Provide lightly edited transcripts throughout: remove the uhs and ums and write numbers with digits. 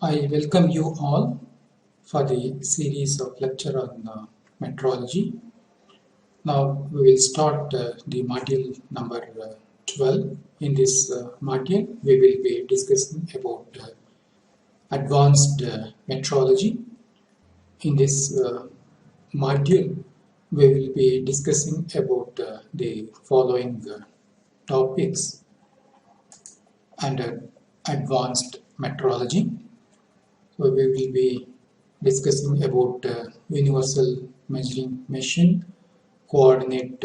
I welcome you all for the series of lecture on metrology. Now we will start the module number 12. In this module, we will be discussing about advanced metrology. In this module, we will be discussing about the following topics under advanced metrology. So we will be discussing about universal measuring machine, coordinate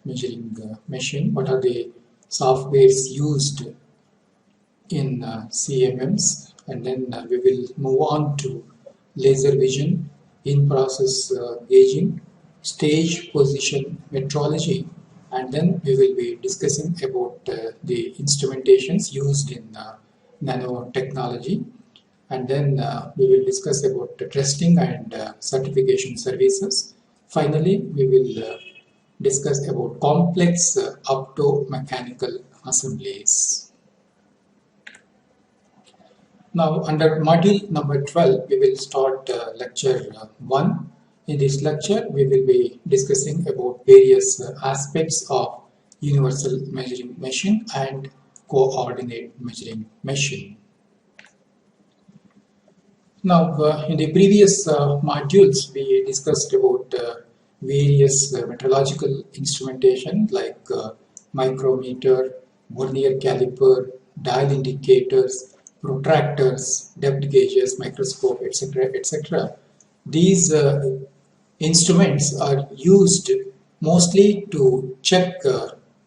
measuring machine, what are the softwares used in CMMs, and then we will move on to laser vision, in-process gauging, stage position metrology, and then we will be discussing about the instrumentations used in nanotechnology, and then we will discuss about the testing and certification services. Finally, we will discuss about complex optomechanical assemblies. Now, under module number 12, we will start lecture 1. In this lecture, we will be discussing about various aspects of universal measuring machine and coordinate measuring machine. Now, in the previous modules, we discussed about various metrological instrumentation like micrometer, vernier caliper, dial indicators, protractors, depth gauges, microscope, etc., etc. These instruments are used mostly to check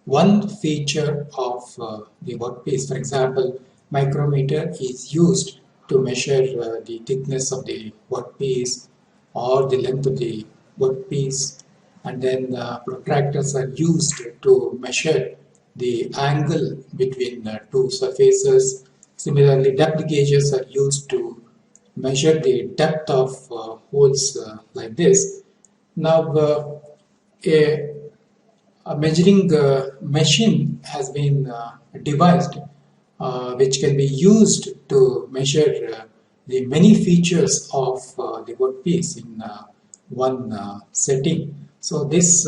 one feature of the workpiece. For example, micrometer is used to measure the thickness of the workpiece or the length of the workpiece, and then protractors are used to measure the angle between two surfaces. Similarly, depth gauges are used to measure the depth of holes like this. Now, a measuring machine has been devised which can be used to measure the many features of the workpiece in one setting. So this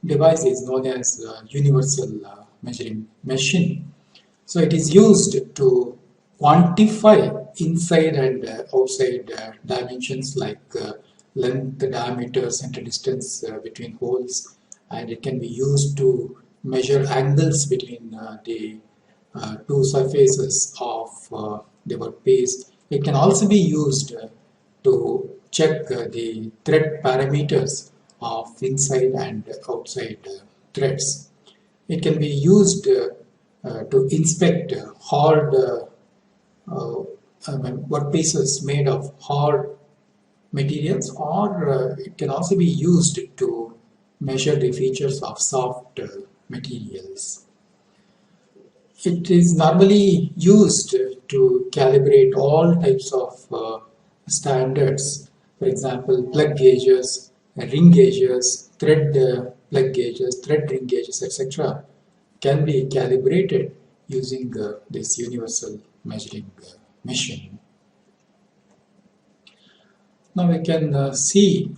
device is known as universal measuring machine. So it is used to quantify inside and outside dimensions like length, diameter, center distance between holes, and it can be used to measure angles between the two surfaces of the workpiece. It can also be used to check the thread parameters of inside and outside threads. It can be used to inspect hard workpieces made of hard materials, or it can also be used to measure the features of soft materials. It is normally used to calibrate all types of standards. For example, plug gauges, ring gauges, thread plug gauges, thread ring gauges, etc. can be calibrated using this universal measuring machine. Now we can see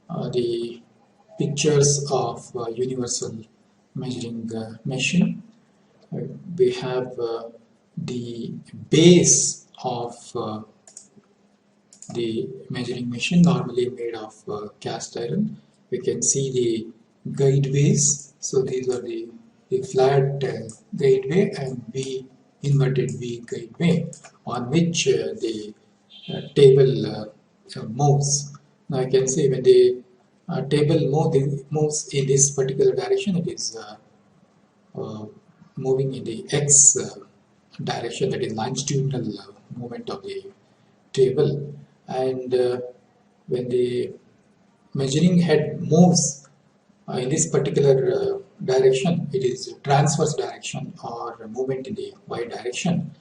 the pictures of universal measuring machine. We have the base of the measuring machine, normally made of cast iron. We can see the guideways. So these are the flat guideway and V inverted V guideway on which the table moves. Now I can say when the table moves in this particular direction, it is moving in the x direction, that is longitudinal movement of the table, and when the measuring head moves in this particular direction, it is transverse direction or movement in the y direction,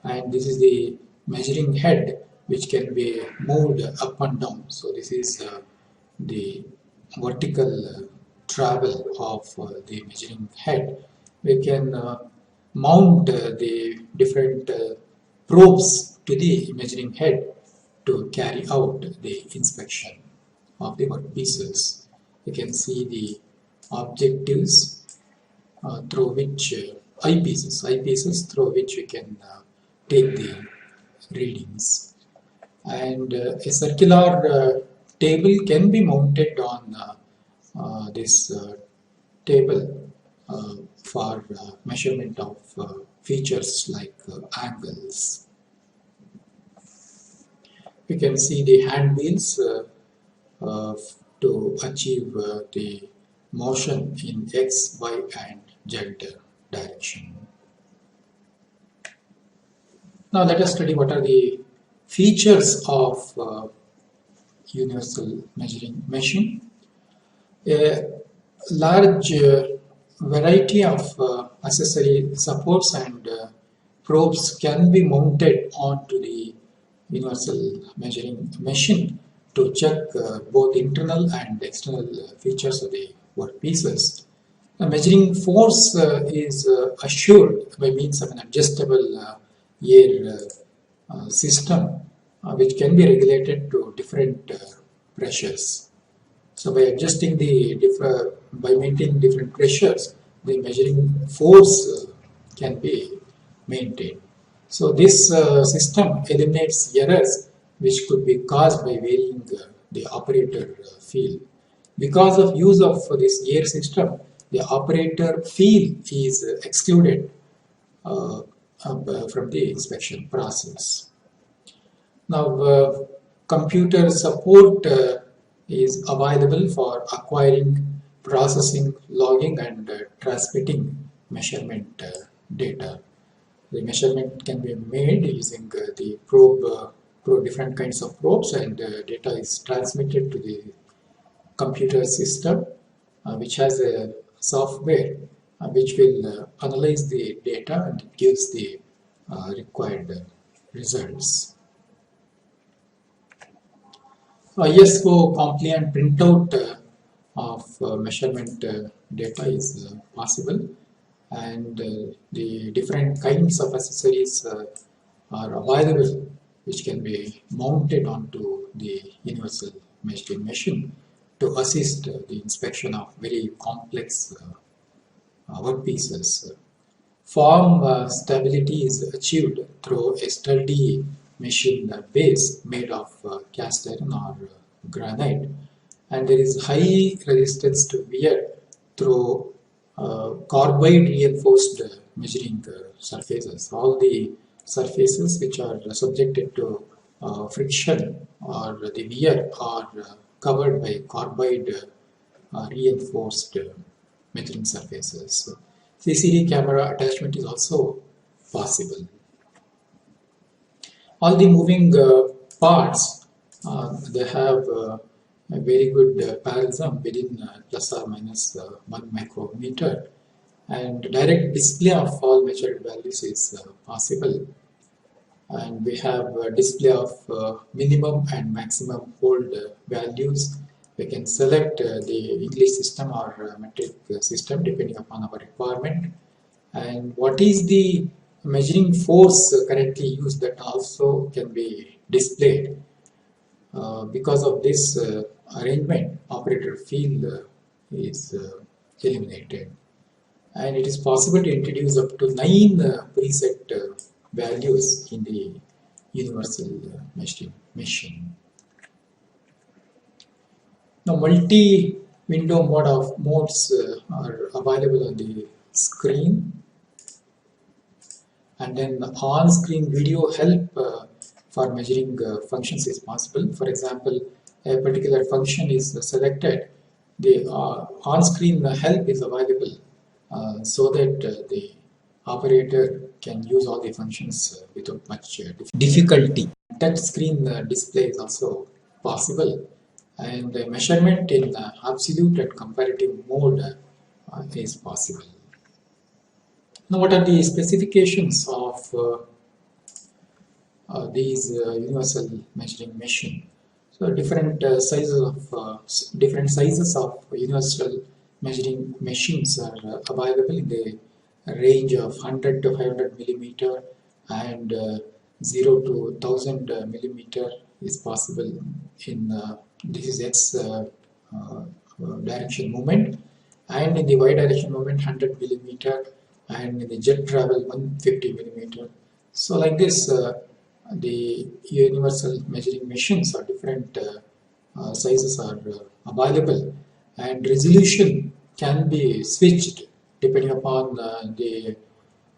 and this is the measuring head which can be moved up and down. So this is the vertical travel of the measuring head. We can mount the different probes to the measuring head to carry out the inspection of the workpieces. You can see the objectives through which eyepieces through which we can take the readings, and a circular table can be mounted on this table for measurement of features like angles. We can see the hand wheels to achieve the motion in X, Y and Z direction. Now let us study what are the features of universal measuring machine. A large variety of accessory supports and probes can be mounted onto the universal measuring machine to check both internal and external features of the workpieces. The measuring force is assured by means of an adjustable air system which can be regulated to different pressures. So by adjusting by maintaining different pressures, the measuring force can be maintained. So this system eliminates errors which could be caused by varying the operator field. Because of use of this air system, the operator field is excluded from the inspection process. Now, computer support is available for acquiring, processing, logging and transmitting measurement data. The measurement can be made using the different kinds of probes, and data is transmitted to the computer system which has a software which will analyze the data and gives the required results. ISO compliant printout of measurement data is possible, and the different kinds of accessories are available which can be mounted onto the universal measuring machine to assist the inspection of very complex workpieces. Form stability is achieved through a sturdy machine base made of cast iron or granite, and there is high resistance to wear through carbide reinforced measuring surfaces. All the surfaces which are subjected to friction or the wear are covered by carbide reinforced measuring surfaces. CCD camera attachment is also possible. All the moving parts, they have a very good parallelism within plus or minus 1 micrometer, and direct display of all measured values is possible. And we have a display of minimum and maximum hold values. We can select the English system or metric system depending upon our requirement. And what is the measuring force currently used, that also can be displayed. Because of this arrangement, operator field is eliminated, and it is possible to introduce up to 9 preset values in the universal measuring machine. Now, multi-window modes are available on the screen, and then on-screen video help for measuring functions is possible. For example, a particular function is selected, the on-screen help is available so that the operator can use all the functions without much difficulty. Touch screen display is also possible, and measurement in absolute and comparative mode is possible. Now, what are the specifications of these universal measuring machine? So, different sizes of universal measuring machines are available in the range of 100 to 500 millimeter and 0 to 1000 millimeter is possible in this is x direction movement, and in the y direction movement 100 millimeter, and in the jet travel 150 millimeter. So like this, the universal measuring machines are different sizes are available, and resolution can be switched depending upon the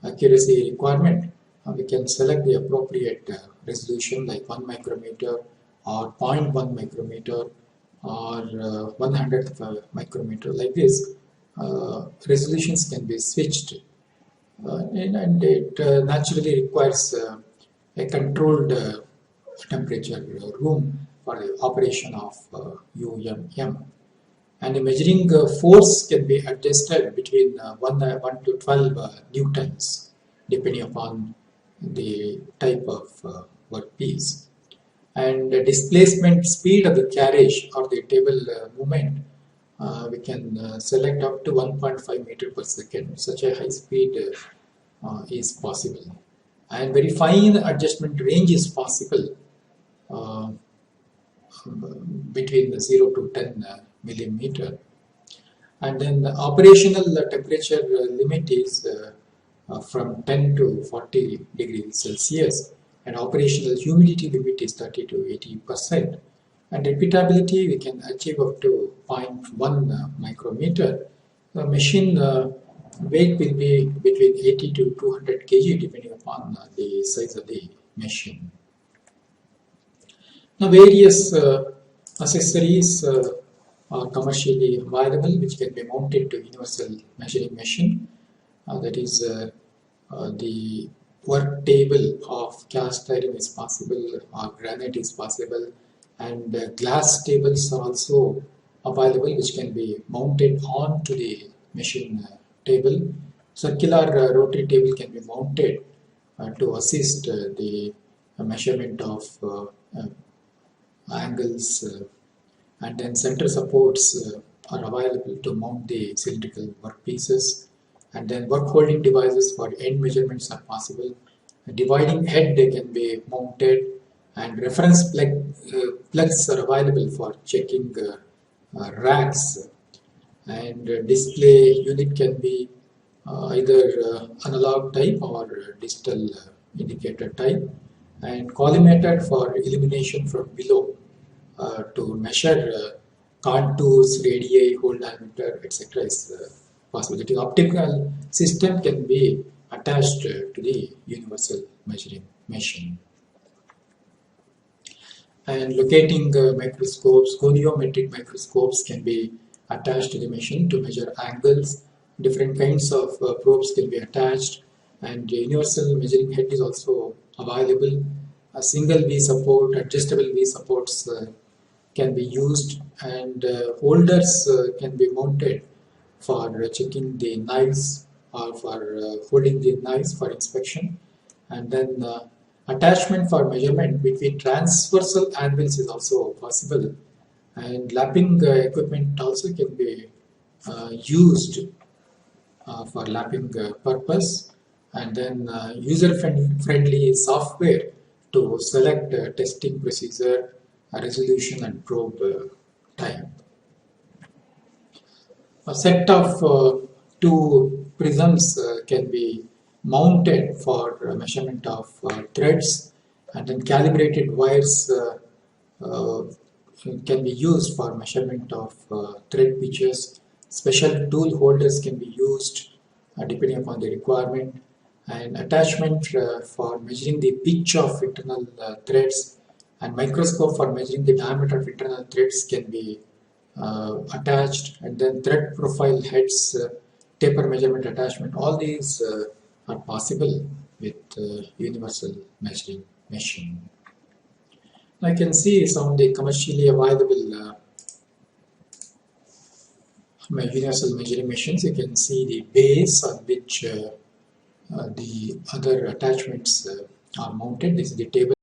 accuracy requirement. We can select the appropriate resolution like 1 micrometer or zero point 0.1 micrometer or 100th micrometer. Like this, resolutions can be switched, and it naturally requires a controlled temperature room for the operation of UMM. And the measuring force can be adjusted between 1 to 12 newtons depending upon the type of workpiece. And the displacement speed of the carriage or the table movement, we can select up to 1.5 meter per second. Such a high speed is possible, and very fine adjustment range is possible uh, between 0 to 10 millimeter. And then the operational temperature limit is from 10 to 40 degrees Celsius, and operational humidity limit is 30 to 80%. And repeatability we can achieve up to 0.1 micrometer. The machine weight will be between 80 to 200 kg depending upon the size of the machine. Now various accessories are commercially available which can be mounted to universal measuring machine. That is the work table of cast iron is possible, or granite is possible, and glass tables are also available which can be mounted onto the machine table. Circular rotary table can be mounted to assist the measurement of angles, and then center supports are available to mount the cylindrical workpieces, and then work holding devices for end measurements are possible. A dividing head can be mounted, and reference plugs are available for checking racks, and display unit can be either analog type or digital indicator type, and collimator for illumination from below to measure contours, radii, hole diameter, etc. is possible. The optical system can be attached to the universal measuring machine. And locating microscopes, goniometric microscopes can be attached to the machine to measure angles. Different kinds of probes can be attached, and the universal measuring head is also available. A single V support, adjustable V supports can be used, and holders can be mounted for checking the knives or for holding the knives for inspection. And then attachment for measurement between transversal anvils is also possible, and lapping equipment also can be used for lapping purpose, and then user-friendly software to select testing procedure, resolution, and probe time. A set of two prisms can be mounted for measurement of threads, and then calibrated wires can be used for measurement of thread pitches. Special tool holders can be used depending upon the requirement, and attachment for measuring the pitch of internal threads, and microscope for measuring the diameter of internal threads can be attached, and then thread profile heads, taper measurement attachment. All these are possible with universal measuring machine. Now you can see some of the commercially available universal measuring machines. You can see the base on which the other attachments are mounted. This is the table